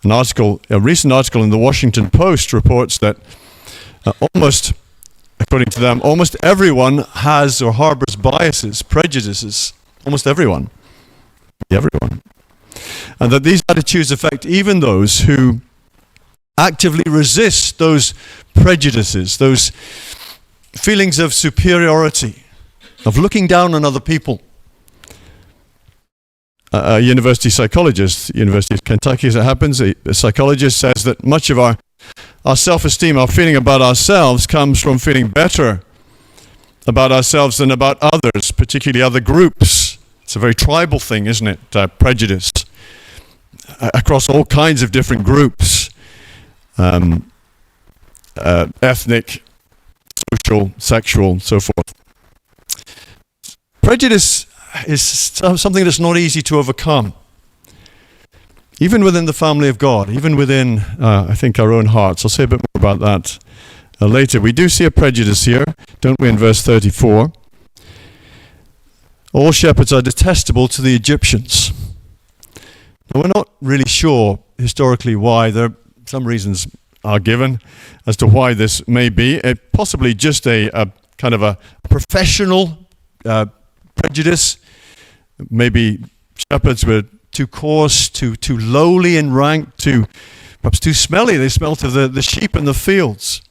A recent article in the Washington Post reports that according to them, almost everyone has or harbors biases, prejudices. Almost everyone. Everyone. And that these attitudes affect even those who actively resist those prejudices, those feelings of superiority, of looking down on other people. A university psychologist, University of Kentucky as it happens, a psychologist says that much of our self-esteem, our feeling about ourselves comes from feeling better about ourselves than about others, particularly other groups. It's a very tribal thing, isn't it? Prejudice across all kinds of different groups, ethnic, social, sexual, so forth. Prejudice is something that's not easy to overcome. Even within the family of God, even within, I think, our own hearts. I'll say a bit more about that later. We do see a prejudice here, don't we, in verse 34. All shepherds are detestable to the Egyptians. Now, we're not really sure historically why. Some reasons are given as to why this may be. Possibly just a kind of a professional prejudice. Maybe shepherds were too coarse, too lowly in rank, perhaps too smelly. They smelt of the sheep in the fields.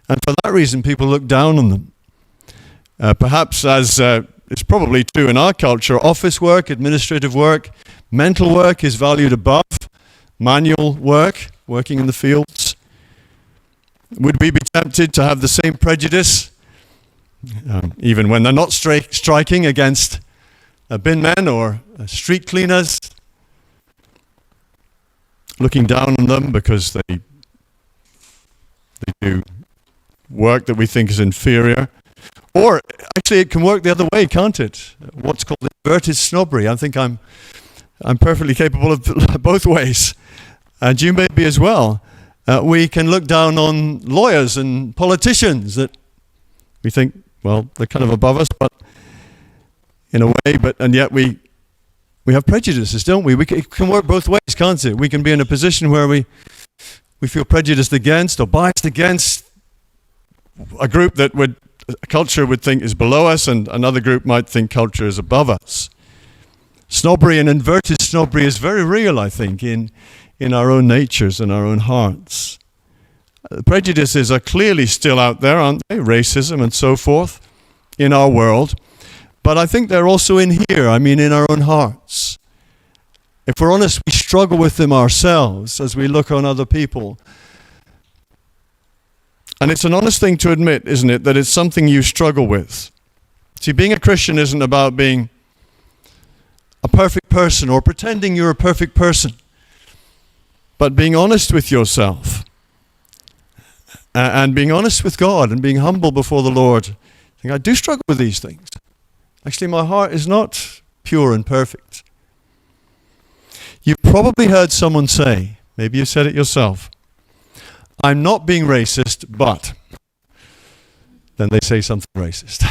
And for that reason, people look down on them. Perhaps, as it's probably true in our culture, office work, administrative work, mental work is valued above manual work, working in the fields. Would we be tempted to have the same prejudice, even when they're not striking, against bin men or street cleaners, looking down on them because they do work that we think is inferior? Or actually it can work the other way, can't it? What's called inverted snobbery. I think I'm perfectly capable of both ways, and you may be as well. We can look down on lawyers and politicians that we think, well, they're kind of above us, but in a way, and yet we have prejudices, don't we? It can work both ways, can't it? We can be in a position where we feel prejudiced against or biased against a group that culture would think is below us, and another group might think culture is above us. Snobbery and inverted snobbery is very real, I think, in our own natures and our own hearts. Prejudices are clearly still out there, aren't they? Racism and so forth in our world. But I think they're also in here, in our own hearts. If we're honest, we struggle with them ourselves as we look on other people. And it's an honest thing to admit, isn't it, that it's something you struggle with. See, being a Christian isn't about being a perfect person or pretending you're a perfect person, but being honest with yourself and being honest with God and being humble before the Lord. I think I do struggle with these things. Actually, my heart is not pure and perfect. You've probably heard someone say, maybe you said it yourself, I'm not being racist, but then they say something racist.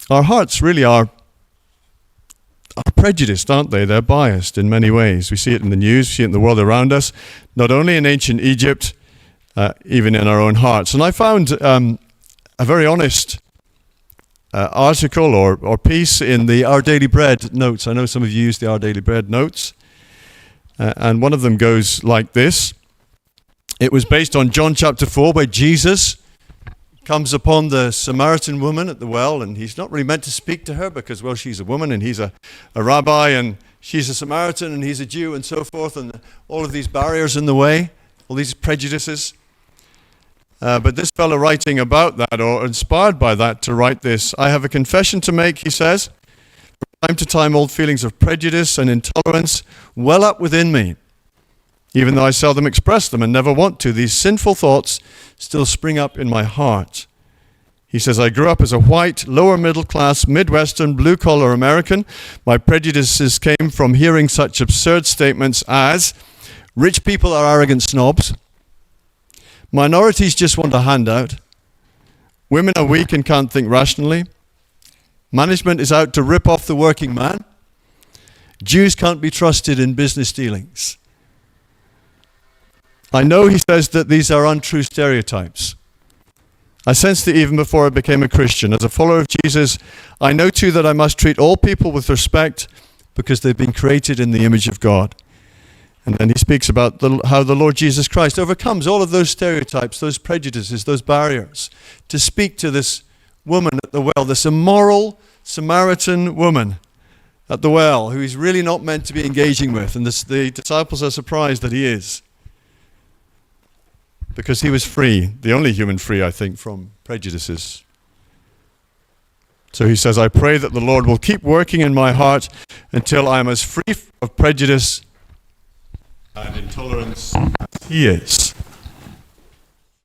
Our hearts really are prejudiced, aren't they? They're biased in many ways. We see it in the news, we see it in the world around us, not only in ancient Egypt, even in our own hearts. And I found a very honest article or piece in the Our Daily Bread notes. I know some of you use the Our Daily Bread notes. And one of them goes like this. It was based on John chapter 4, where Jesus comes upon the Samaritan woman at the well, and he's not really meant to speak to her because, well, she's a woman and he's a rabbi, and she's a Samaritan and he's a Jew, and so forth, and all of these barriers in the way, all these prejudices. But this fellow writing about that, or inspired by that, to write this, I have a confession to make, he says. From time to time, old feelings of prejudice and intolerance well up within me. Even though I seldom express them and never want to, these sinful thoughts still spring up in my heart. He says, I grew up as a white, lower middle class, Midwestern, blue-collar American. My prejudices came from hearing such absurd statements as, rich people are arrogant snobs. Minorities just want a handout. Women are weak and can't think rationally. Management is out to rip off the working man. Jews can't be trusted in business dealings. I know, he says, that these are untrue stereotypes. I sensed that even before I became a Christian. As a follower of Jesus, I know too that I must treat all people with respect because they've been created in the image of God. And then he speaks about how the Lord Jesus Christ overcomes all of those stereotypes, those prejudices, those barriers, to speak to this woman at the well, this immoral Samaritan woman at the well, who he's really not meant to be engaging with. And the disciples are surprised that he is, because he was free, the only human free, I think, from prejudices. So he says, I pray that the Lord will keep working in my heart until I am as free of prejudice and intolerance as he is.